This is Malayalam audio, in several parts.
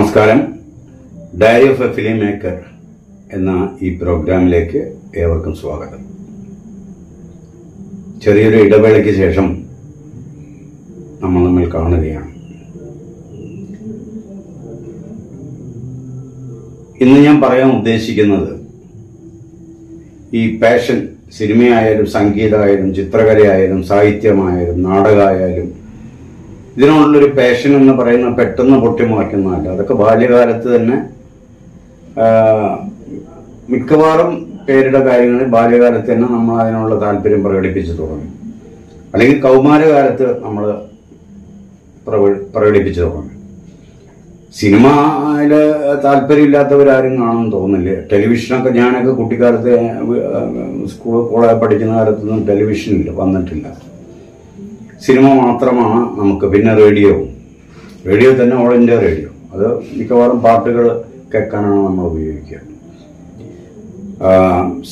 നമസ്കാരം. Diary of a film maker എന്ന ഈ പ്രോഗ്രാമിലേക്ക് ഏവർക്കും സ്വാഗതം. ചെറിയൊരു ഇടവേളയ്ക്ക് ശേഷം നമ്മൾ കാണുകയാണ്. ഇന്ന് ഞാൻ പറയാൻ ഉദ്ദേശിക്കുന്നത് ഈ പാഷൻ, സിനിമയായാലും സംഗീതമായാലും ചിത്രകലയായാലും സാഹിത്യമായാലും നാടകമായാലും ഇതിനോടുള്ളൊരു പാഷൻ എന്ന് പറയുന്ന പെട്ടെന്ന് പൊട്ടിമുളയ്ക്കുന്നതല്ല. അതൊക്കെ ബാല്യകാലത്ത് തന്നെ മിക്കവാറും പേരുടെ കാര്യങ്ങളിൽ ബാല്യകാലത്ത് തന്നെ നമ്മൾ അതിനുള്ള താല്പര്യം പ്രകടിപ്പിച്ചു തുടങ്ങി, അല്ലെങ്കിൽ കൗമാരകാലത്ത് നമ്മൾ പ്രകടിപ്പിച്ചു തുടങ്ങി. സിനിമയിൽ താല്പര്യമില്ലാത്തവരാരും കാണുമെന്ന് തോന്നുന്നില്ല. ടെലിവിഷനൊക്കെ ഞാനൊക്കെ കുട്ടിക്കാലത്ത് കോളേജ് പഠിക്കുന്ന കാലത്തൊന്നും ടെലിവിഷനിൽ വന്നിട്ടില്ല. സിനിമ മാത്രമാണ് നമുക്ക്. പിന്നെ റേഡിയോ തന്നെ ഓൾ ഇന്ത്യ റേഡിയോ. അത് മിക്കവാറും പാട്ടുകൾ കേൾക്കാനാണ് നമ്മൾ ഉപയോഗിക്കുക.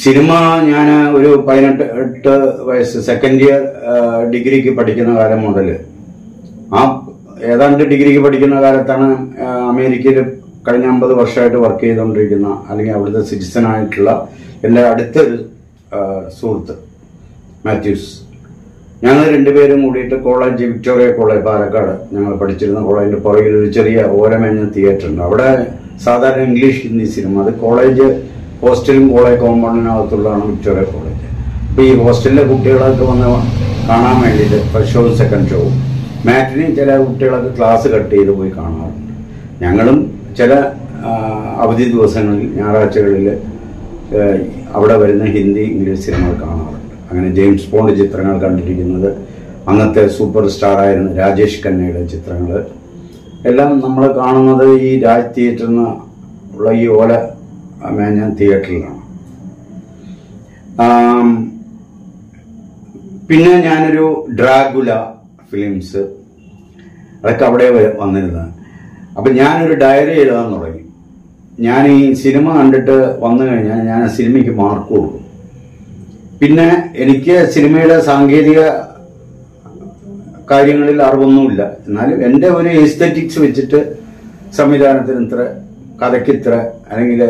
സിനിമ ഞാൻ ഒരു 18 വയസ്സ് സെക്കൻഡ് ഇയർ ഡിഗ്രിക്ക് പഠിക്കുന്ന കാലം മുതൽ, ഏതാണ്ട് ഡിഗ്രിക്ക് പഠിക്കുന്ന കാലത്താണ് അമേരിക്കയിൽ കഴിഞ്ഞ 50 വർഷമായിട്ട് വർക്ക് ചെയ്തുകൊണ്ടിരിക്കുന്ന, അല്ലെങ്കിൽ അവിടുത്തെ സിറ്റിസൺ ആയിട്ടുള്ള എൻ്റെ അടുത്തൊരു സുഹൃത്ത് മാത്യൂസ്, ഞങ്ങൾ രണ്ടുപേരും കൂടിയിട്ട് കോളേജ്, വിക്ടോറിയ കോളേജ് പാലക്കാട്, ഞങ്ങൾ പഠിച്ചിരുന്ന കോളേജിന്റെ പുറകിൽ ഒരു ചെറിയ ഓലമേഞ്ഞ തിയേറ്റർ ഉണ്ട്. അവിടെ സാധാരണ ഇംഗ്ലീഷ് ഹിന്ദി സിനിമ, അത് കോളേജ് ഹോസ്റ്റലും കോളേജ് കോമ്പൗണ്ടിനകത്തുള്ളതാണ് വിക്ടോറിയ കോളേജ്. അപ്പൊ ഈ ഹോസ്റ്റലിലെ കുട്ടികളൊക്കെ വന്ന് കാണാൻ വേണ്ടിയിട്ട് ഫസ്റ്റ് ഷോവും സെക്കൻഡ് ഷോവും മാറ്റിന് ചില കുട്ടികളൊക്കെ ക്ലാസ് കട്ട് ചെയ്ത് പോയി കാണാറുണ്ട്. ഞങ്ങളും ചില അവധി ദിവസങ്ങളിൽ, ഞായറാഴ്ചകളിൽ അവിടെ വരുന്ന ഹിന്ദി ഇംഗ്ലീഷ് സിനിമകൾ കാണാറുണ്ട്. അങ്ങനെ ജെയിംസ് ബോണ്ട് ചിത്രങ്ങൾ കണ്ടിരിക്കുന്നത്, അന്നത്തെ സൂപ്പർ സ്റ്റാറായിരുന്ന രാജേഷ് ഖന്നയുടെ ചിത്രങ്ങൾ എല്ലാം നമ്മൾ കാണുന്നത് ഈ രാജ് തിയേറ്ററിൽ ഉള്ള ഈ ഓല മേഞ്ഞ തിയേറ്ററിലാണ്. പിന്നെ ഞാനൊരു ഡ്രാഗുല ഫിലിംസ്, അതൊക്കെ അവിടെ വന്നിരുന്നത്. അപ്പം ഞാനൊരു ഡയറി എഴുതാൻ തുടങ്ങി. ഞാൻ ഈ സിനിമ കണ്ടിട്ട് വന്നു കഴിഞ്ഞാൽ ഞാൻ ആ സിനിമയ്ക്ക് മാർക്ക് കൊടുക്കും. പിന്നെ എനിക്ക് സിനിമയുടെ സാങ്കേതിക കാര്യങ്ങളിൽ അറിവൊന്നുമില്ല, എന്നാലും എൻ്റെ ഒരു എസ്തെറ്റിക്സ് വെച്ചിട്ട് സംവിധാനത്തിന് ഇത്ര, കഥയ്ക്ക് ഇത്ര, അല്ലെങ്കിൽ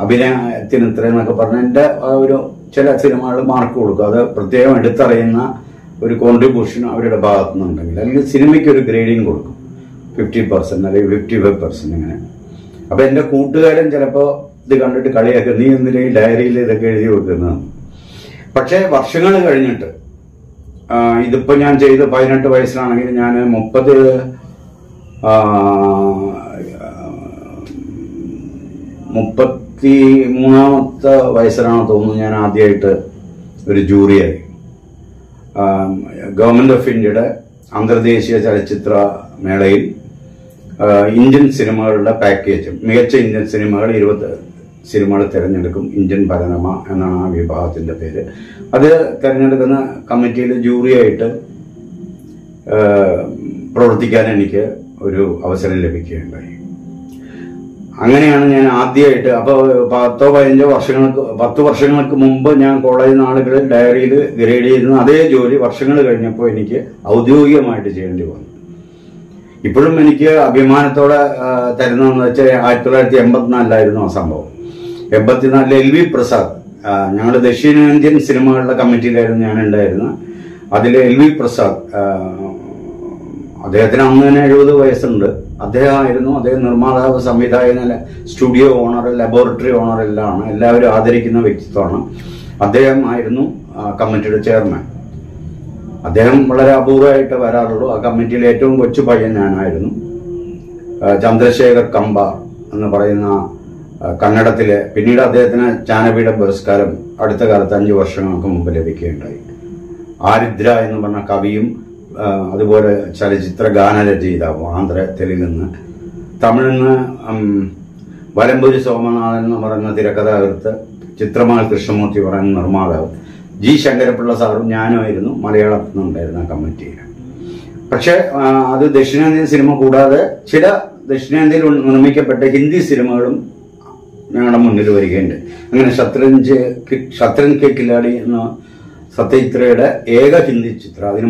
അഭിനയത്തിന് ഇത്ര എന്നൊക്കെ പറഞ്ഞ് എൻ്റെ ഒരു ചില സിനിമകൾ മാർക്ക് കൊടുക്കും. അത് പ്രത്യേകം എടുത്തറിയുന്ന ഒരു കോൺട്രിബ്യൂഷൻ അവരുടെ ഭാഗത്തു നിന്നുണ്ടെങ്കിൽ, അല്ലെങ്കിൽ സിനിമയ്ക്ക് ഒരു ഗ്രേഡിങ് കൊടുക്കും, 50% അല്ലെങ്കിൽ 55% ഇങ്ങനെ. അപ്പൊ എൻ്റെ കൂട്ടുകാരൻ ചിലപ്പോൾ ഇത് കണ്ടിട്ട് കളിയാക്കും, നീ എന്തിനാ ഈ ഡയറിയിൽ ഇതൊക്കെ എഴുതി വെക്കുന്നതെന്ന്. പക്ഷേ വർഷങ്ങൾ കഴിഞ്ഞിട്ട്, ഇതിപ്പോ ഞാൻ ചെയ്ത് 18 വയസ്സിലാണെങ്കിൽ ഞാൻ 33 വയസ്സിലാണോ തോന്നുന്നു ഞാൻ ആദ്യമായിട്ട് ഒരു ജൂറിയായി. ഗവൺമെന്റ് ഓഫ് ഇന്ത്യയുടെ അന്തർദേശീയ ചലച്ചിത്ര മേളയിൽ ഇന്ത്യൻ സിനിമകളുടെ പാക്കേജ്, മികച്ച ഇന്ത്യൻ സിനിമകൾ 20 സിനിമകൾ തിരഞ്ഞെടുക്കും. ഇന്ത്യൻ പരനമ എന്നാണ് ആ വിഭാഗത്തിന്റെ പേര്. അത് തിരഞ്ഞെടുക്കുന്ന കമ്മിറ്റിയിൽ ജൂറിയായിട്ട് പ്രവർത്തിക്കാൻ എനിക്ക് ഒരു അവസരം ലഭിക്കുകയുണ്ടായി. അങ്ങനെയാണ് ഞാൻ ആദ്യമായിട്ട്, അപ്പോൾ 10 വർഷങ്ങൾക്ക് മുമ്പ് ഞാൻ കോളേജ് നാളുകളിൽ ഡയറിയിൽ ഗ്രേഡ് ചെയ്യുന്ന അതേ ജോലി വർഷങ്ങൾ കഴിഞ്ഞപ്പോൾ എനിക്ക് ഔദ്യോഗികമായിട്ട് ചെയ്യേണ്ടി വന്നു. ഇപ്പോഴും എനിക്ക് അഭിമാനത്തോടെ തരുന്നതെന്ന് വെച്ചാൽ 1984 ആ സംഭവം. 84 LV പ്രസാദ്, ഞങ്ങൾ ദക്ഷിണേന്ത്യൻ സിനിമകളുടെ കമ്മിറ്റിയിലായിരുന്നു ഞാൻ ഉണ്ടായിരുന്നത്. അതിൽ LV പ്രസാദ്, അദ്ദേഹത്തിന് അന്ന് തന്നെ 70 വയസ്സുണ്ട്. അദ്ദേഹം നിർമ്മാതാവ്, സംവിധായകൻ, സ്റ്റുഡിയോ ഓണർ, ലബോറട്ടറി ഓണർ എല്ലാം ആണ്. എല്ലാവരും ആദരിക്കുന്ന വ്യക്തിത്വമാണ്. അദ്ദേഹം ആയിരുന്നു കമ്മിറ്റിയുടെ ചെയർമാൻ. അദ്ദേഹം വളരെ അപൂർവമായിട്ട് വരാറുള്ളൂ. ആ കമ്മിറ്റിയിൽ ഏറ്റവും കൊച്ചു പയ്യൻ ഞാനായിരുന്നു. ചന്ദ്രശേഖർ കമ്പാർ എന്ന് പറയുന്ന കന്നഡത്തിലെ, പിന്നീട് അദ്ദേഹത്തിന് ജ്ഞാനപീഠ പുരസ്കാരം അടുത്ത കാലത്ത് 5 വർഷങ്ങൾക്ക് മുമ്പ് ലഭിക്കുകയുണ്ടായി. ആരിദ്ര എന്ന് പറഞ്ഞ കവിയും അതുപോലെ ചലച്ചിത്ര ഗാനരചയിതാവും, ആന്ധ്ര തെലുങ്കിൽ നിന്ന്. തമിഴിൽ നിന്ന് വലമ്പൂരി സോമനാഥൻ എന്ന് പറയുന്ന തിരക്കഥാകൃത്ത്, ചിത്രമാൽ കൃഷ്ണമൂർത്തി പറയുന്ന നിർമ്മാതാവ്, ജി ശങ്കരപ്പിള്ള സാറും ഞാനുമായിരുന്നു മലയാളത്തിൽ നിന്നുണ്ടായിരുന്ന കമ്മിറ്റിയിൽ. പക്ഷെ അത് ദക്ഷിണേന്ത്യൻ സിനിമ കൂടാതെ ചില ദക്ഷിണേന്ത്യയിൽ നിർമ്മിക്കപ്പെട്ട ഹിന്ദി സിനിമകളും ഞങ്ങളുടെ മുന്നിൽ വരികയുണ്ട്. അങ്ങനെ ശത്രഞ്ച് കെ കിലാടി എന്ന സത്യജിത്രയുടെ ഏക ഹിന്ദി ചിത്രം, അതിന്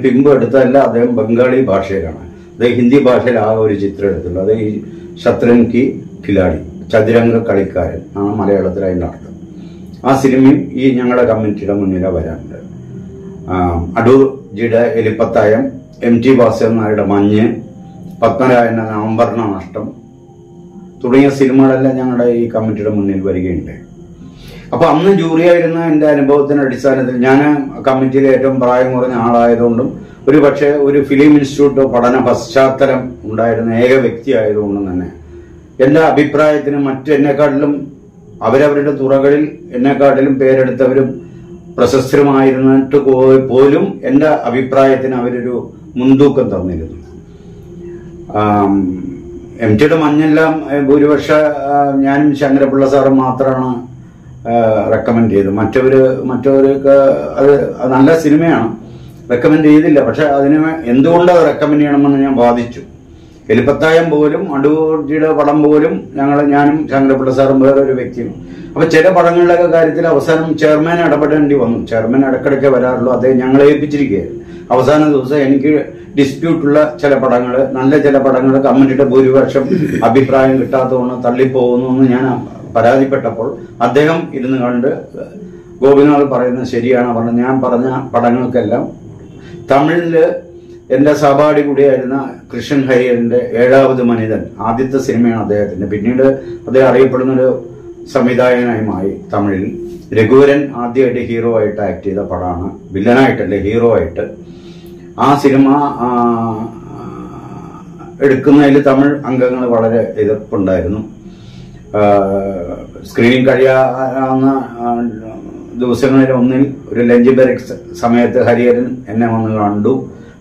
പിമ്പ് എടുത്തതല്ല, അദ്ദേഹം ബംഗാളി ഭാഷയിലാണ്. അത് ഹിന്ദി ഭാഷയിൽ ആ ഒരു ചിത്രം എടുത്തുള്ളൂ. അത് ഈ ശത്രൻ കി ഖിലാടി, ചതുരംഗ കളിക്കാരൻ ആണ് മലയാളത്തിൽ അതിൻ്റെ അർത്ഥം. ആ സിനിമയും ഈ ഞങ്ങളുടെ കമ്മിറ്റിയുടെ മുന്നിൽ വരാനുണ്ട്. അടൂർ ജിയുടെ എലിപ്പത്തായം, MT വാസുദേവൻ നായരുടെ മഞ്ഞ്, പത്മരാജന്റെ നവംബറിന് നഷ്ടം തുടങ്ങിയ സിനിമകളെല്ലാം ഞങ്ങളുടെ ഈ കമ്മിറ്റിയുടെ മുന്നിൽ വരികയുണ്ട്. അപ്പൊ അന്ന് ജൂറിയായിരുന്ന എൻ്റെ അനുഭവത്തിന്റെ അടിസ്ഥാനത്തിൽ ഞാൻ കമ്മിറ്റിയിലെ ഏറ്റവും പ്രായം കുറഞ്ഞ ആളായതുകൊണ്ടും ഒരു പക്ഷേ ഒരു ഫിലിം ഇൻസ്റ്റിറ്റ്യൂട്ട് പഠന പശ്ചാത്തലം ഉണ്ടായിരുന്ന ഏക വ്യക്തി ആയതുകൊണ്ടും തന്നെ എൻ്റെ അഭിപ്രായത്തിന് എന്നെക്കാട്ടിലും അവരവരുടെ തുറകളിൽ എന്നെക്കാട്ടിലും പേരെടുത്തവരും പ്രശസ്തരുമായിരുന്നിട്ട് പോലും എൻ്റെ അഭിപ്രായത്തിന് അവരൊരു മുൻതൂക്കം തന്നിരുന്നു. MTയുടെ മഞ്ഞെല്ലാം ഭൂരിപക്ഷ ഞാനും ശങ്കരപിള്ള സാറും മാത്രമാണ് റെക്കമെൻഡ് ചെയ്തത്. മറ്റവർക്ക് അത് നല്ല സിനിമയാണ്, റെക്കമെൻഡ് ചെയ്തില്ല. പക്ഷെ അതിന് എന്തുകൊണ്ട് അത് റെക്കമെൻഡ് ചെയ്യണമെന്ന് ഞാൻ വാദിച്ചു. എലിപ്പത്തായം പോലും അടൂർജിയുടെ പടം പോലും ഞാനും ശങ്കരപിള്ള സാറും വേറെ ഒരു വ്യക്തിയും. അപ്പൊ ചില പടങ്ങളിലൊക്കെ കാര്യത്തിൽ അവസാനം ചെയർമാൻ ഇടപെടേണ്ടി വന്നു. ചെയർമാൻ ഇടയ്ക്കിടയ്ക്ക് വരാറുള്ളൂ, അദ്ദേഹം ഞങ്ങളെ ഏൽപ്പിച്ചിരിക്കുകയായിരുന്നു. അവസാന ദിവസം എനിക്ക് ഡിസ്പ്യൂട്ടുള്ള ചില പടങ്ങൾ, നല്ല ചില പടങ്ങൾ കമ്മിറ്റിയുടെ ഭൂരിപക്ഷം അഭിപ്രായം കിട്ടാത്തതുകൊണ്ട് തള്ളിപ്പോകുന്നു എന്ന് ഞാൻ പരാതിപ്പെട്ടപ്പോൾ അദ്ദേഹം ഇരുന്ന് കണ്ട് ഗോപിനാഥ് പറയുന്നത് ശരിയാണ് പറഞ്ഞു. ഞാൻ പറഞ്ഞ പടങ്ങൾക്കെല്ലാം തമിഴില് എന്റെ സഹപാഠി കൂടിയായിരുന്ന കൃഷ്ണൻ ഹരിയറിന്റെ 7ാമത് മനിതൻ ആദ്യത്തെ സിനിമയാണ് അദ്ദേഹത്തിന്റെ. പിന്നീട് അദ്ദേഹം അറിയപ്പെടുന്നൊരു സംവിധായകനായി മാറി തമിഴിൽ. രഘുവരൻ ആദ്യമായിട്ട് ഹീറോ ആയിട്ട് ആക്ട് ചെയ്ത പടമാണ്, വില്ലനായിട്ടല്ലേ ഹീറോ ആയിട്ട്. ആ സിനിമ എടുക്കുന്നതിൽ തമിഴ് അംഗങ്ങൾ വളരെ എതിർപ്പുണ്ടായിരുന്നു. സ്ക്രീനിങ് കഴിയാവുന്ന ദിവസങ്ങളിൽ ഒന്നിൽ ഒരു ലഞ്ച് ബ്രേക്ക് സമയത്ത് ഹരിഹരൻ എന്നെ വന്ന് കണ്ടു.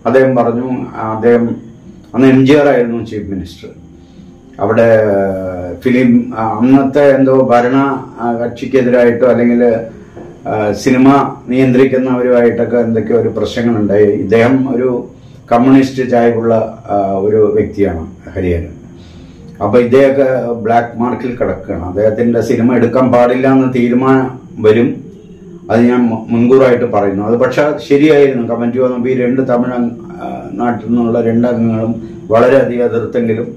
അദ്ദേഹം പറഞ്ഞു, അന്ന് MGR ആയിരുന്നു ചീഫ് മിനിസ്റ്റർ. അവിടെ ഫിലിം അന്നത്തെ എന്തോ ഭരണ കക്ഷിക്കെതിരായിട്ടോ അല്ലെങ്കിൽ സിനിമ നിയന്ത്രിക്കുന്നവരുമായിട്ടൊക്കെ എന്തൊക്കെയോ ഒരു പ്രശ്നങ്ങളുണ്ടായി. ഇദ്ദേഹം ഒരു കമ്മ്യൂണിസ്റ്റ് ചായ്വുള്ള ഒരു വ്യക്തിയാണ് ഹരിഹരൻ. അപ്പൊ ഇദ്ദേഹമൊക്കെ ബ്ലാക്ക് മാർക്കിൽ കിടക്കുകയാണ്. അദ്ദേഹത്തിന്റെ സിനിമ എടുക്കാൻ പാടില്ല എന്ന തീരുമാനം വരും, അത് ഞാൻ മുൻകൂറായിട്ട് പറയുന്നു. അത് പക്ഷെ ശരിയായിരുന്നു. കമ്മിറ്റി വന്നപ്പോൾ ഈ 2 തമിഴ് നാട്ടിൽ നിന്നുള്ള 2 അംഗങ്ങളും വളരെയധികം എതിർത്തെങ്കിലും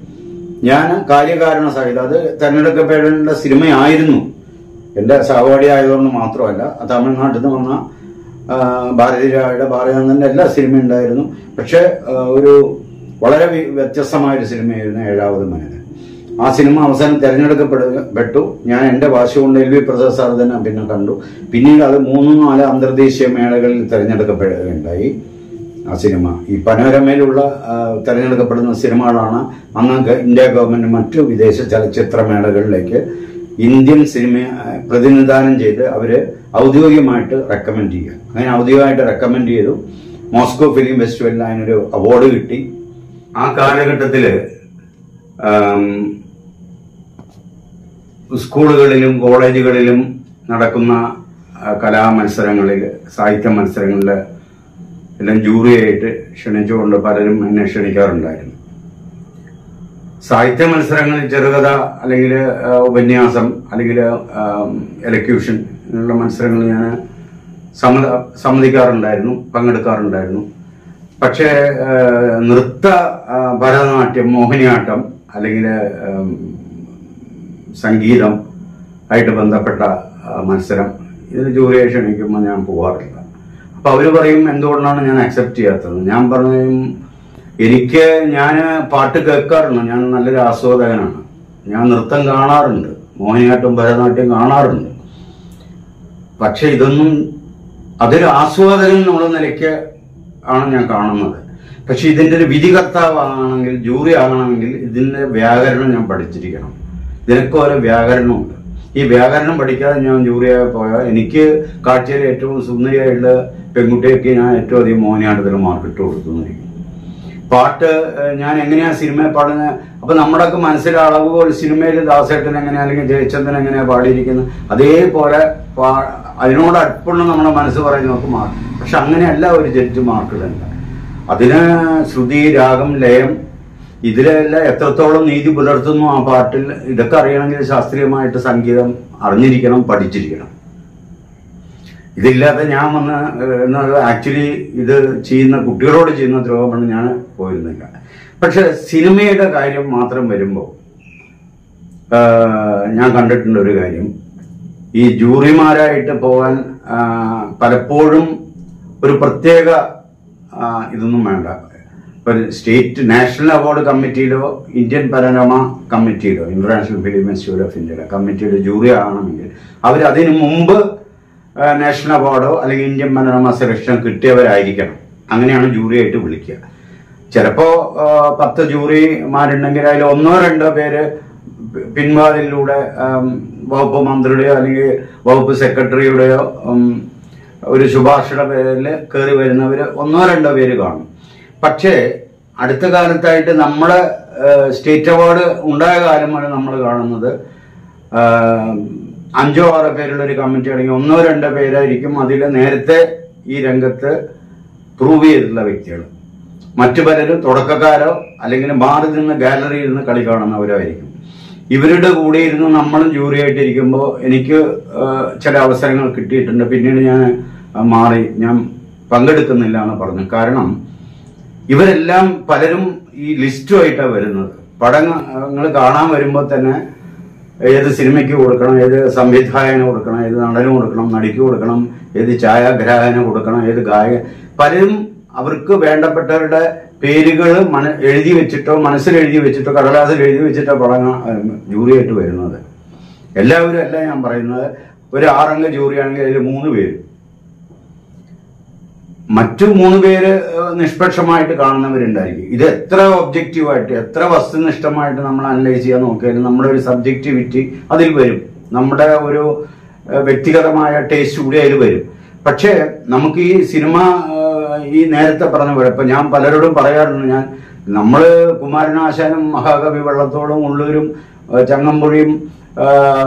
ഞാൻ കാര്യകാരണ സഹിതം അത് തെരഞ്ഞെടുക്കപ്പെടേണ്ട സിനിമയായിരുന്നു. എന്റെ സഹപാഠി ആയതുകൊണ്ട് മാത്രമല്ല, തമിഴ്നാട്ടിൽ നിന്ന് വന്ന ഭാരതിരാജയുടെ ഭാരതന്റെ എല്ലാ സിനിമയും ഉണ്ടായിരുന്നു. പക്ഷെ ഒരു വളരെ വ്യത്യസ്തമായൊരു സിനിമയായിരുന്നു 7ാമത് മനിതൻ. ആ സിനിമ അവസാനം തെരഞ്ഞെടുക്കപ്പെട്ടു. ഞാൻ എന്റെ വാശി കൊണ്ട് LV പ്രസാദ് സാർ തന്നെ പിന്നെ കണ്ടു. പിന്നീട് അത് 3-4 അന്തർദേശീയ മേളകളിൽ തെരഞ്ഞെടുക്കപ്പെടുകയുണ്ടായി ആ സിനിമ. ഈ പനോരമയിലുള്ള തെരഞ്ഞെടുക്കപ്പെടുന്ന സിനിമകളാണ് അന്ന് ഇന്ത്യ ഗവൺമെന്റ് മറ്റു വിദേശ ചലച്ചിത്ര മേളകളിലേക്ക് ഇന്ത്യൻ സിനിമയെ പ്രതിനിധാനം ചെയ്ത് അവര് ഔദ്യോഗികമായിട്ട് റെക്കമെൻഡ് ചെയ്യുക. അങ്ങനെ ഔദ്യോഗികമായിട്ട് റെക്കമെൻഡ് ചെയ്തു. മോസ്കോ ഫിലിം ഫെസ്റ്റിവലിൽ അതിനൊരു അവാർഡ് കിട്ടി. ആ കാലഘട്ടത്തില് സ്കൂളുകളിലും കോളേജുകളിലും നടക്കുന്ന കലാമത്സരങ്ങളിൽ, സാഹിത്യ മത്സരങ്ങളിൽ എല്ലാം ജൂറിയായിട്ട് ക്ഷണിച്ചുകൊണ്ട് പലരും എന്നെ ക്ഷണിക്കാറുണ്ടായിരുന്നു. സാഹിത്യ മത്സരങ്ങളിൽ ചെറുകഥ അല്ലെങ്കിൽ ഉപന്യാസം അല്ലെങ്കിൽ എലക്യൂഷൻ എന്നുള്ള മത്സരങ്ങൾ ഞാൻ സമ്മതിക്കാറുണ്ടായിരുന്നു, പങ്കെടുക്കാറുണ്ടായിരുന്നു. പക്ഷേ നൃത്ത, ഭരതനാട്യം, മോഹിനിയാട്ടം അല്ലെങ്കിൽ സംഗീതം ആയിട്ട് ബന്ധപ്പെട്ട മത്സരം ഇത് ജൂറിയെ ക്ഷണിക്കുമ്പോൾ ഞാൻ പോകാറില്ല. അപ്പൊ അവര് പറയും എന്തുകൊണ്ടാണ് ഞാൻ അക്സെപ്റ്റ് ചെയ്യാത്തത്. ഞാൻ പറയും ഞാൻ പാട്ട് കേൾക്കാറുണ്ട്, ഞാൻ നല്ലൊരു ആസ്വാദകനാണ്, ഞാൻ നൃത്തം കാണാറുണ്ട്, മോഹിനിയാട്ടം ഭരതനാട്യം കാണാറുണ്ട്. പക്ഷെ ഇതൊന്നും അതൊരു ആസ്വാദകൻ എന്നുള്ള നിലയ്ക്ക് ആണ് ഞാൻ കാണുന്നത്. പക്ഷെ ഇതിന്റെ ഒരു വിധികർത്താവാണെങ്കിൽ, ജൂറി ആകണമെങ്കിൽ ഇതിന്റെ വ്യാകരണം ഞാൻ പഠിച്ചിരിക്കണം. ഇതിനൊക്കെ ഓരോ വ്യാകരണമുണ്ട്. ഈ വ്യാകരണം പഠിക്കാതെ ഞാൻ ജൂറിയായി പോയാൽ എനിക്ക് കാഴ്ചയിൽ ഏറ്റവും സുന്ദരിയായിട്ടുള്ള പെൺകുട്ടിയൊക്കെ ഞാൻ ഏറ്റവും അധികം മോഹിനിയാട്ടത്തിൽ മാർക്കിട്ട് കൊടുത്തുന്നിരിക്കും. പാട്ട് ഞാൻ എങ്ങനെയാ സിനിമയിൽ പാടുന്നത്, അപ്പൊ നമ്മുടെയൊക്കെ മനസ്സിലെ അളവുകൾ സിനിമയിൽ ദാസേട്ടൻ എങ്ങനെയാ അല്ലെങ്കിൽ ജയചന്ദ്രൻ എങ്ങനെയാ പാടിയിരിക്കുന്നത് അതേപോലെ അതിനോട് അടുപ്പുള്ള നമ്മുടെ മനസ്സ് പറയുന്ന നമുക്ക് മാർക്ക്. പക്ഷെ അങ്ങനെയല്ല ഒരു ജഡ്ജ് മാർക്കിടണ്ട. അതിന് ശ്രുതി, രാഗം, ലയം ഇതിലെല്ലാം എത്രത്തോളം നീതി പുലർത്തുന്നു ആ പാട്ടിൽ, ഇതൊക്കെ അറിയണമെങ്കിൽ ശാസ്ത്രീയമായിട്ട് സംഗീതം അറിഞ്ഞിരിക്കണം, പഠിച്ചിരിക്കണം. ഇതില്ലാതെ ഞാൻ വന്ന് ആക്ച്വലി ഇത് ചെയ്യുന്ന കുട്ടികളോട് ചെയ്യുന്ന ദ്രോഹമാണ് ഞാൻ പോയിരുന്നില്ല. പക്ഷെ സിനിമയുടെ കാര്യം മാത്രം വരുമ്പോൾ ഞാൻ കണ്ടിട്ടുണ്ട് ഒരു കാര്യം. ഈ ജൂറിമാരായിട്ട് പോകാൻ പലപ്പോഴും ഒരു പ്രത്യേക ഇതൊന്നും വേണ്ട. ഒരു സ്റ്റേറ്റ് നാഷണൽ അവാർഡ് കമ്മിറ്റിയിലോ ഇന്ത്യൻ പനോരമ കമ്മിറ്റിയിലോ ഇന്റർനാഷണൽ ഫിലിം ഇൻസ്റ്റിറ്റ്യൂട്ട് ഓഫ് ഇന്ത്യയുടെ കമ്മിറ്റിയുടെ ജൂറി ആണെങ്കിൽ അവരതിനു മുമ്പ് നാഷണൽ അവാർഡോ അല്ലെങ്കിൽ ഇന്ത്യൻ പനോരമ സെലക്ഷൻ കിട്ടിയവരായിരിക്കണം. അങ്ങനെയാണ് ജൂറിയായിട്ട് വിളിക്കുക. ചിലപ്പോ 10 ജൂറിമാരുണ്ടെങ്കിൽ അതിൽ 1-2 പേര് പിൻവാതിലൂടെ വകുപ്പ് മന്ത്രിയുടെയോ അല്ലെങ്കിൽ വകുപ്പ് സെക്രട്ടറിയുടെയോ ഒരു ശുപാർശയുടെ പേരിൽ കയറി വരുന്നവര് 1-2 പേര് കാണും. പക്ഷേ അടുത്ത കാലത്തായിട്ട് നമ്മുടെ സ്റ്റേറ്റ് അവാർഡ് ഉണ്ടായ കാലം വരെ നമ്മൾ കാണുന്നത് 5-6 പേരുള്ള ഒരു കമ്മിറ്റി ആണെങ്കിൽ 1-2 പേരായിരിക്കും അതിൽ നേരത്തെ ഈ രംഗത്ത് പ്രൂവ് ചെയ്തിട്ടുള്ള വ്യക്തികൾ. മറ്റു പലരും തുടക്കക്കാരോ അല്ലെങ്കിൽ മാറി നിന്ന് ഗാലറിയിൽ നിന്ന് കളി കാണുന്നവരായിരിക്കും. ഇവരുടെ കൂടെ ഇരുന്ന് നമ്മളും ജൂറിയായിട്ടിരിക്കുമ്പോൾ എനിക്ക് ചില അവസരങ്ങൾ കിട്ടിയിട്ടുണ്ട്. പിന്നീട് ഞാൻ മാറി, ഞാൻ പങ്കെടുക്കുന്നില്ല എന്ന് പറഞ്ഞു. കാരണം ഇവരെല്ലാം പലരും ഈ ലിസ്റ്റുമായിട്ടാണ് വരുന്നത്. പടങ്ങൾ കാണാൻ വരുമ്പോൾ തന്നെ ഏത് സിനിമയ്ക്ക് കൊടുക്കണം, ഏത് സംവിധായകന് കൊടുക്കണം, ഏത് നടന് കൊടുക്കണം, നടിക്ക് കൊടുക്കണം, ഏത് ഛായാഗ്രാഹകന് കൊടുക്കണം, ഏത് ഗായകൻ, പലരും അവർക്ക് വേണ്ടപ്പെട്ടവരുടെ പേരുകൾ എഴുതി വെച്ചിട്ടോ മനസ്സിൽ എഴുതി വെച്ചിട്ടോ കടലാസിൽ എഴുതി വെച്ചിട്ടോ പടങ്ങൾ ജൂറിയായിട്ട് വരുന്നത്. എല്ലാവരും അല്ല ഞാൻ പറയുന്നത്. ഒരു 6 അംഗ ജൂറിയാണെങ്കിൽ അതിൽ 3 പേര്, മറ്റു 3 പേര് നിഷ്പക്ഷമായിട്ട് കാണുന്നവരുണ്ടായിരിക്കും. ഇത് എത്ര ഒബ്ജക്റ്റീവായിട്ട് എത്ര വസ്തുനിഷ്ഠമായിട്ട് നമ്മൾ അനലൈസ് ചെയ്യാൻ നോക്കിയാലും നമ്മുടെ ഒരു സബ്ജക്റ്റിവിറ്റി അതിൽ വരും, നമ്മുടെ ഒരു വ്യക്തിഗതമായ ടേസ്റ്റ് കൂടി അതിൽ വരും. പക്ഷേ നമുക്ക് ഈ സിനിമ ഈ നേരത്തെ പറഞ്ഞ പോലെ ഇപ്പൊ ഞാൻ പലരോടും പറയാറുണ്ട്, നമ്മള് കുമാരനാശാനും മഹാകവി വള്ളത്തോളും ഉള്ളൂരും ചങ്ങമ്പുഴിയും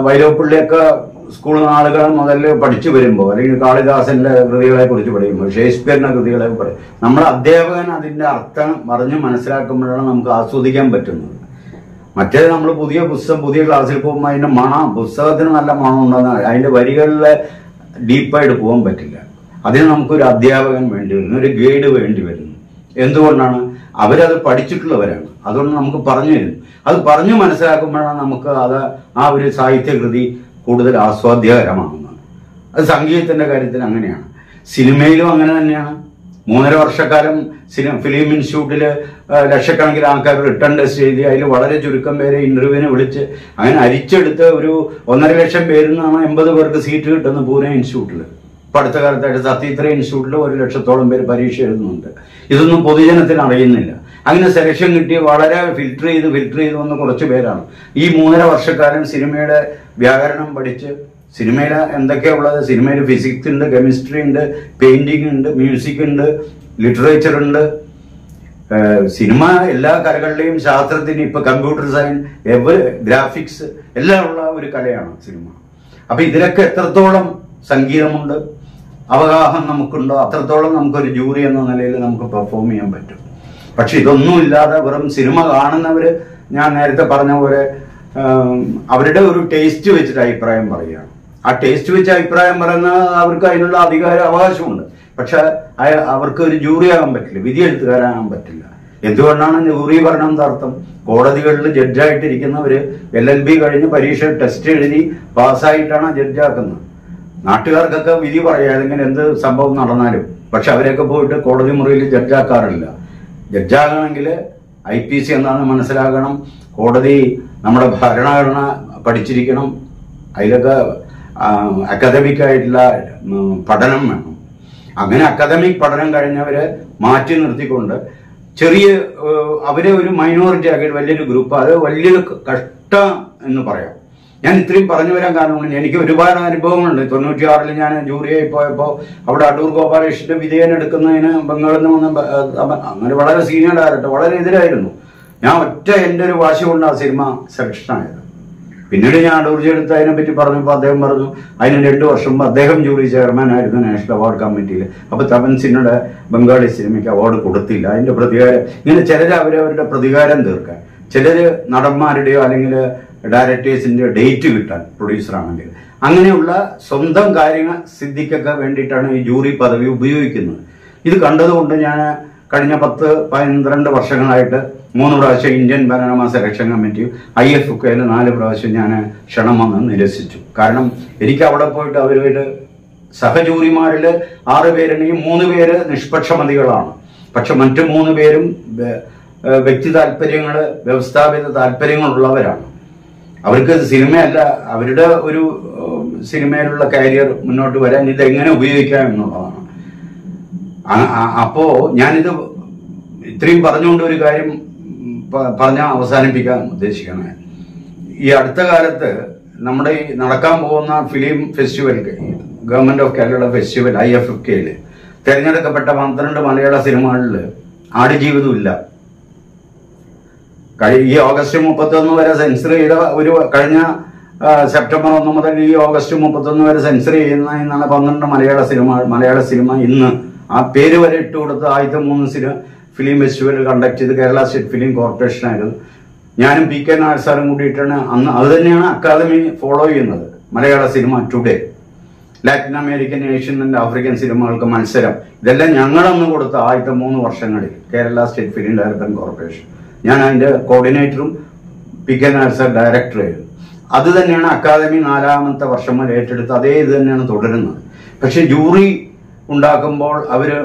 വൈലോപ്പിള്ളിയൊക്കെ സ്കൂൾ നാളുകൾ മുതൽ പഠിച്ചു വരുമ്പോൾ അല്ലെങ്കിൽ കാളിദാസന്റെ കൃതികളെ കുറിച്ച് പഠിക്കുമ്പോൾ ഷേക്സ്പിയറിന്റെ കൃതികളെ പറയും, നമ്മുടെ അധ്യാപകൻ അതിന്റെ അർത്ഥം പറഞ്ഞ് മനസ്സിലാക്കുമ്പോഴാണ് നമുക്ക് ആസ്വദിക്കാൻ പറ്റുന്നത്. മറ്റേത് നമ്മൾ പുതിയ പുസ്തകം പുതിയ ക്ലാസ്സിൽ പോകുമ്പോൾ അതിന്റെ പുസ്തകത്തിന് നല്ല മണം ഉണ്ടെന്ന് അതിന്റെ വരികളിലെ ഡീപ്പായിട്ട് പോകാൻ പറ്റില്ല. അതിന് നമുക്കൊരു അധ്യാപകൻ വേണ്ടി വരുന്നു, ഒരു ഗൈഡ് വേണ്ടി വരുന്നു. എന്തുകൊണ്ടാണ്? അവരത് പഠിച്ചിട്ടുള്ളവരാണ്. അതുകൊണ്ട് നമുക്ക് പറഞ്ഞു തരും. അത് പറഞ്ഞു മനസ്സിലാക്കുമ്പോഴാണ് നമുക്ക് ആ ഒരു സാഹിത്യകൃതി കൂടുതൽ ആസ്വാദ്യകരമാകുന്നത്. അത് സംഗീതത്തിന്റെ കാര്യത്തിൽ അങ്ങനെയാണ്, സിനിമയിലും അങ്ങനെ തന്നെയാണ്. 3.5 വർഷക്കാലം ഫിലിം ഇൻസ്റ്റിറ്റ്യൂട്ടിൽ ലക്ഷക്കണക്കിന് ആൾക്കാർ റിട്ടേൺ ടെസ്റ്റ് എഴുതി അതിൽ വളരെ ചുരുക്കം പേരെ ഇന്റർവ്യൂവിന് വിളിച്ച് അങ്ങനെ അരിച്ചെടുത്ത് ഒരു 1.5 ലക്ഷം പേരിൽ നിന്നാണ് 80 പേർക്ക് സീറ്റ് കിട്ടുന്നത് പൂനെ ഇൻസ്റ്റിറ്റ്യൂട്ടിൽ. ഇപ്പൊ അടുത്ത കാലത്തായിട്ട് സത്യത്ര ഇൻസ്റ്റിറ്റ്യൂട്ടിൽ 1 ലക്ഷത്തോളം പേര് പരീക്ഷ എഴുതുന്നുണ്ട്. ഇതൊന്നും പൊതുജനത്തിന് അറിയുന്നില്ല. അങ്ങനെ സെലക്ഷൻ കിട്ടി വളരെ ഫിൽറ്റർ ചെയ്ത് വന്ന കുറച്ച് പേരാണ്. ഈ 3.5 വർഷക്കാലം സിനിമയുടെ വ്യാകരണം പഠിച്ച് സിനിമയിൽ എന്തൊക്കെയാ ഉള്ളത്, സിനിമയിൽ ഫിസിക്സ് ഉണ്ട്, കെമിസ്ട്രി ഉണ്ട്, പെയിന്റിംഗ് ഉണ്ട്, മ്യൂസിക് ഉണ്ട്, ലിറ്ററേച്ചർ ഉണ്ട്, സിനിമ എല്ലാ കലകളിലെയും ശാസ്ത്രത്തിന് ഇപ്പൊ കമ്പ്യൂട്ടർ സയൻസ് ഗ്രാഫിക്സ് എല്ലാം ഉള്ള ഒരു കലയാണ് സിനിമ. അപ്പൊ ഇതിലൊക്കെ എത്രത്തോളം സംഗീതമുണ്ട്, അവഗാഹം നമുക്കുണ്ടോ, അത്രത്തോളം നമുക്കൊരു ജൂറി എന്ന നിലയിൽ നമുക്ക് പെർഫോം ചെയ്യാൻ പറ്റും. പക്ഷെ ഇതൊന്നും ഇല്ലാതെ വെറും സിനിമ കാണുന്നവര് ഞാൻ നേരത്തെ പറഞ്ഞ പോലെ അവരുടെ ഒരു ടേസ്റ്റ് വെച്ചിട്ട് അഭിപ്രായം പറയുകയാണ്. ആ ടേസ്റ്റ് വെച്ച് അഭിപ്രായം പറയുന്ന അവർക്ക് അതിനുള്ള അവകാശമുണ്ട്. പക്ഷെ അവർക്ക് ഒരു ജൂറി ആകാൻ പറ്റില്ല, വിധി എഴുത്തുകാരാകാൻ പറ്റില്ല. എന്തുകൊണ്ടാണ് ജൂറി പറഞ്ഞ അർത്ഥം? കോടതികളിൽ ജഡ്ജായിട്ടിരിക്കുന്നവര് LLB കഴിഞ്ഞ് പരീക്ഷ ടെസ്റ്റ് എഴുതി പാസ്സായിട്ടാണ് ജഡ്ജാക്കുന്നത്. നാട്ടുകാർക്കൊക്കെ വിധി പറയാം അല്ലെങ്കിൽ എന്ത് സംഭവം നടന്നാലും. പക്ഷെ അവരെയൊക്കെ പോയിട്ട് കോടതി മുറിയിൽ ജഡ്ജാക്കാറില്ല. ജഡ്ജാകണമെങ്കിൽ IPC എന്താണെന്ന് മനസ്സിലാക്കണം, കോടതി നമ്മുടെ ഭരണഘടന പഠിച്ചിരിക്കണം, അതിലൊക്കെ അക്കാദമിക് ആയിട്ടുള്ള പഠനം വേണം. അങ്ങനെ അക്കാദമിക് പഠനം കഴിഞ്ഞവരെ മാറ്റി നിർത്തിക്കൊണ്ട് അവരെ ഒരു മൈനോറിറ്റി ആക്കിയിട്ട് വലിയൊരു ഗ്രൂപ്പ്, അത് വലിയൊരു കഷ്ടം എന്ന് പറയാം. ഞാൻ ഇത്രയും പറഞ്ഞു വരാൻ കാരണമാണ് എനിക്ക് ഒരുപാട് അനുഭവങ്ങളുണ്ട്. 96-ൽ ഞാൻ ജൂറിയായി പോയപ്പോൾ അവിടെ അടൂർ ഗോപാലകൃഷ്ണന്റെ വിധേയൻ എടുക്കുന്നതിന് ബംഗാളിൽ നിന്ന് വന്ന അങ്ങനെ വളരെ സീനിയർ ഡയറക്ടർ വളരെ എതിരായിരുന്നു. ഞാൻ എൻ്റെ ഒരു വാശി കൊണ്ട് ആ സിനിമ സെലക്ഷൻ ആയത്. പിന്നീട് ഞാൻ അടൂർജി എടുത്ത് അതിനെപ്പറ്റി പറഞ്ഞപ്പോൾ അദ്ദേഹം പറഞ്ഞു അതിന് 2 വർഷം മുമ്പ് അദ്ദേഹം ജൂറി ചെയർമാൻ ആയിരുന്നു നാഷണൽ അവാർഡ് കമ്മിറ്റിയിൽ. അപ്പൊ തപൻ സിൻഹയുടെ ബംഗാളി സിനിമയ്ക്ക് അവാർഡ് കൊടുത്തില്ല. അതിന്റെ പ്രതികാരം ഇങ്ങനെ ചിലർ അവരവരുടെ പ്രതികാരം തീർക്കാൻ, ചിലര് നടന്മാരുടെയോ അല്ലെങ്കിൽ ഡയറക്ടേഴ്സിന്റെ ഡേറ്റ് കിട്ടാൻ പ്രൊഡ്യൂസറാണെങ്കിൽ അങ്ങനെയുള്ള സ്വന്തം കാര്യങ്ങൾ സിദ്ധിക്കൊക്കെ വേണ്ടിയിട്ടാണ് ഈ ജൂറി പദവി ഉപയോഗിക്കുന്നത്. ഇത് കണ്ടതുകൊണ്ട് ഞാൻ കഴിഞ്ഞ 10-12 വർഷങ്ങളായിട്ട് 3 പ്രാവശ്യം ഇന്ത്യൻ പനോരമ സെലക്ഷൻ കമ്മിറ്റി, IFFKയിൽ 4 പ്രാവശ്യം ഞാൻ ക്ഷണം വന്ന് നിരസിച്ചു. കാരണം എനിക്ക് അവിടെ പോയിട്ട് അവരുമായിട്ട് സഹജൂറിമാരിൽ 6 പേരുണ്ടെങ്കിൽ 3 പേര് നിഷ്പക്ഷമതികളാണ്. പക്ഷെ മറ്റു 3 പേരും വ്യക്തി താല്പര്യങ്ങൾ, വ്യവസ്ഥാപിത താല്പര്യങ്ങളുള്ളവരാണ്. അവർക്ക് സിനിമയല്ല, അവരുടെ ഒരു സിനിമയിലുള്ള കരിയർ മുന്നോട്ട് വരാൻ ഇതെങ്ങനെ ഉപയോഗിക്കാം എന്നുള്ളതാണ്. അപ്പോ ഞാനിത് ഇത്രയും പറഞ്ഞുകൊണ്ട് ഒരു കാര്യം പറഞ്ഞ അവസാനിപ്പിക്കാൻ ഉദ്ദേശിക്കുന്നത്, ഈ അടുത്ത കാലത്ത് നമ്മുടെ ഈ നടക്കാൻ പോകുന്ന film festival, government of Kerala festival IFFKയിൽ തിരഞ്ഞെടുക്കപ്പെട്ട 12 മലയാള സിനിമകളിൽ ആടുജീവിതം ഇല്ല. ഈ ഓഗസ്റ്റ് 31 വരെ സെൻസർ ചെയ്ത ഒരു, കഴിഞ്ഞ സെപ്റ്റംബർ 1 മുതൽ ഈ ഓഗസ്റ്റ് 31 വരെ സെൻസർ ചെയ്യുന്ന എന്നാണ് 12 മലയാള സിനിമ ഇന്ന് ആ പേര് വരെ ഇട്ടുകൊടുത്ത് ആദ്യത്തെ 3 ഫിലിം ഫെസ്റ്റിവൽ കണ്ടക്ട് ചെയ്ത് കേരള സ്റ്റേറ്റ് ഫിലിം കോർപ്പറേഷൻ ആയിരുന്നു. ഞാനും PK നായർ സാറും കൂടിയിട്ടാണ് അന്ന്. അത് തന്നെയാണ് അക്കാദമി ഫോളോ ചെയ്യുന്നത്. മലയാള cinema today, Latin American, Asian and African സിനിമകൾക്ക് മത്സരം, ഇതെല്ലാം ഞങ്ങളന്ന് കൊടുത്ത ആദ്യത്തെ 3 വർഷങ്ങളിൽ Kerala state film development corporation. ഞാൻ അതിന്റെ കോർഡിനേറ്ററും PK നായർ സാർ ഡയറക്ടറായിരുന്നു. അത് തന്നെയാണ് അക്കാദമി 4ാമത്തെ വർഷം വരെ ഏറ്റെടുത്ത് അതേ ഇത് തന്നെയാണ് തുടരുന്നത്. പക്ഷെ ജൂറി ഉണ്ടാക്കുമ്പോൾ അവര്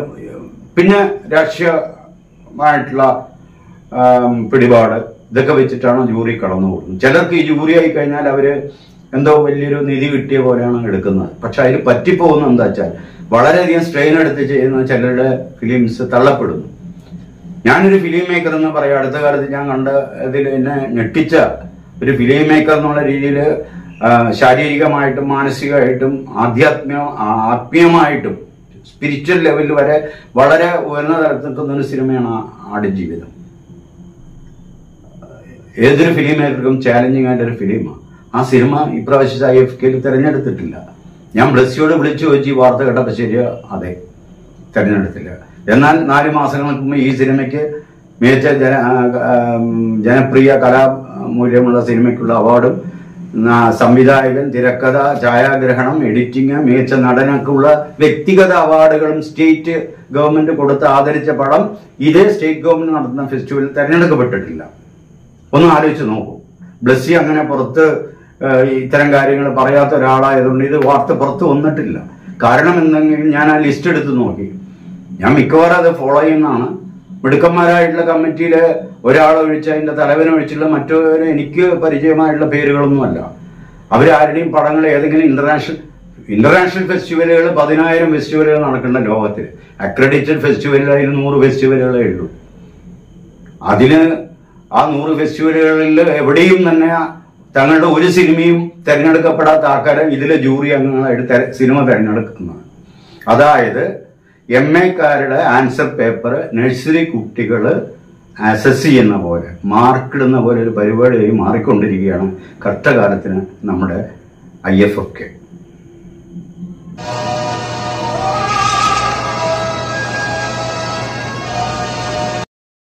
പിന്നെ രാഷ്ട്രീയമായിട്ടുള്ള പിടിപാട് ഇതൊക്കെ വെച്ചിട്ടാണ് ജൂറി കടന്നു പോകുന്നത്. ചിലർക്ക് ഈ ജൂറി ആയി കഴിഞ്ഞാൽ അവര് എന്തോ വലിയൊരു നിധി കിട്ടിയ പോലെയാണ് എടുക്കുന്നത്. പക്ഷെ അതിൽ പറ്റിപ്പോകുന്നത് എന്താ വെച്ചാൽ വളരെയധികം സ്ട്രെയിൻ എടുത്ത് ചെയ്യുന്ന ചിലരുടെ ഫിലിംസ് തള്ളപ്പെടുന്നു. ഞാനൊരു ഫിലിം മേക്കർ എന്ന് പറയാം, അടുത്ത കാലത്ത് ഞാൻ കണ്ട ഇതിൽ എന്നെ ഞെട്ടിച്ച ഒരു ഫിലിം മേക്കർ എന്നുള്ള രീതിയിൽ ശാരീരികമായിട്ടും മാനസികമായിട്ടും ആത്മീയമായിട്ടും സ്പിരിച്വൽ ലെവലിൽ വരെ വളരെ ഉയർന്ന തലത്തിൽ നിൽക്കുന്ന ഒരു സിനിമയാണ് ആടുജീവിതം. ഏതൊരു ഫിലിം മേക്കർക്കും ചാലഞ്ചിങ് ആയിട്ടൊരു ഫിലിമാണ്. ആ സിനിമ ഇപ്രാവശ്യത്തെ IFFKയിൽ തിരഞ്ഞെടുത്തിട്ടില്ല. ഞാൻ ബ്ലസ്സിയോട് വിളിച്ചു ചോദിച്ചു ഈ വാർത്ത കേട്ടപ്പോൾ ശരിയാ, അതെ തിരഞ്ഞെടുത്തില്ല. എന്നാൽ 4 മാസങ്ങൾക്ക് മുമ്പ് ഈ സിനിമയ്ക്ക് മികച്ച ജനപ്രിയ കലാമൂല്യമുള്ള സിനിമയ്ക്കുള്ള അവാർഡും സംവിധായകൻ, തിരക്കഥ, ഛായാഗ്രഹണം, എഡിറ്റിംഗ്, മികച്ച നടനക്കുള്ള വ്യക്തിഗത അവാർഡുകളും സ്റ്റേറ്റ് ഗവൺമെന്റ് കൊടുത്ത് ആദരിച്ച പടം ഇതേ സ്റ്റേറ്റ് ഗവൺമെന്റ് നടത്തുന്ന ഫെസ്റ്റിവലിൽ തിരഞ്ഞെടുക്കപ്പെട്ടിട്ടില്ല. ഒന്ന് ആലോചിച്ച് നോക്കൂ. ബ്ലസ്സി അങ്ങനെ പുറത്ത് ഇത്തരം കാര്യങ്ങൾ പറയാത്ത ഒരാളായതുകൊണ്ട് ഇത് വാർത്ത പുറത്ത് വന്നിട്ടില്ല. കാരണം എന്തെങ്കിലും ഞാൻ ആ ലിസ്റ്റ് എടുത്ത് നോക്കി. ഞാൻ മിക്കവാറും അത് ഫോളോ ചെയ്യുന്നതാണ്. മിടുക്കന്മാരായിട്ടുള്ള കമ്മിറ്റിയിലെ ഒരാളൊഴിച്ച് അതിന്റെ തലവനൊഴിച്ചുള്ള മറ്റൊരു എനിക്ക് പരിചയമായിട്ടുള്ള പേരുകളൊന്നുമല്ല. അവരാരുടെയും പടങ്ങൾ ഏതെങ്കിലും ഇന്റർനാഷണൽ ഫെസ്റ്റിവലുകൾ 10,000 ഫെസ്റ്റിവലുകൾ നടക്കുന്ന ലോകത്തിൽ. അക്രഡിറ്റഡ് ഫെസ്റ്റിവലിൽ അതിൽ 100 ഫെസ്റ്റിവലുകളേ ഉള്ളൂ. അതിന് ആ 100 ഫെസ്റ്റിവലുകളിൽ എവിടെയും തന്നെ തങ്ങളുടെ ഒരു സിനിമയും തിരഞ്ഞെടുക്കപ്പെടാത്ത ആൾക്കാരെ ഇതിലെ ജൂറി അംഗങ്ങളായിട്ട് സിനിമ തിരഞ്ഞെടുക്കുന്നത്. അതായത് MA-ക്കാരുടെ ആൻസർ പേപ്പർ നഴ്സറി കുട്ടികൾ അസസ് ചെയ്യുന്ന പോലെ, മാർക്കിടുന്ന പോലെ ഒരു പരിപാടിയായി മാറിക്കൊണ്ടിരിക്കുകയാണ് കഷ്ടകാലത്തിന് നമ്മുടെ IFFK.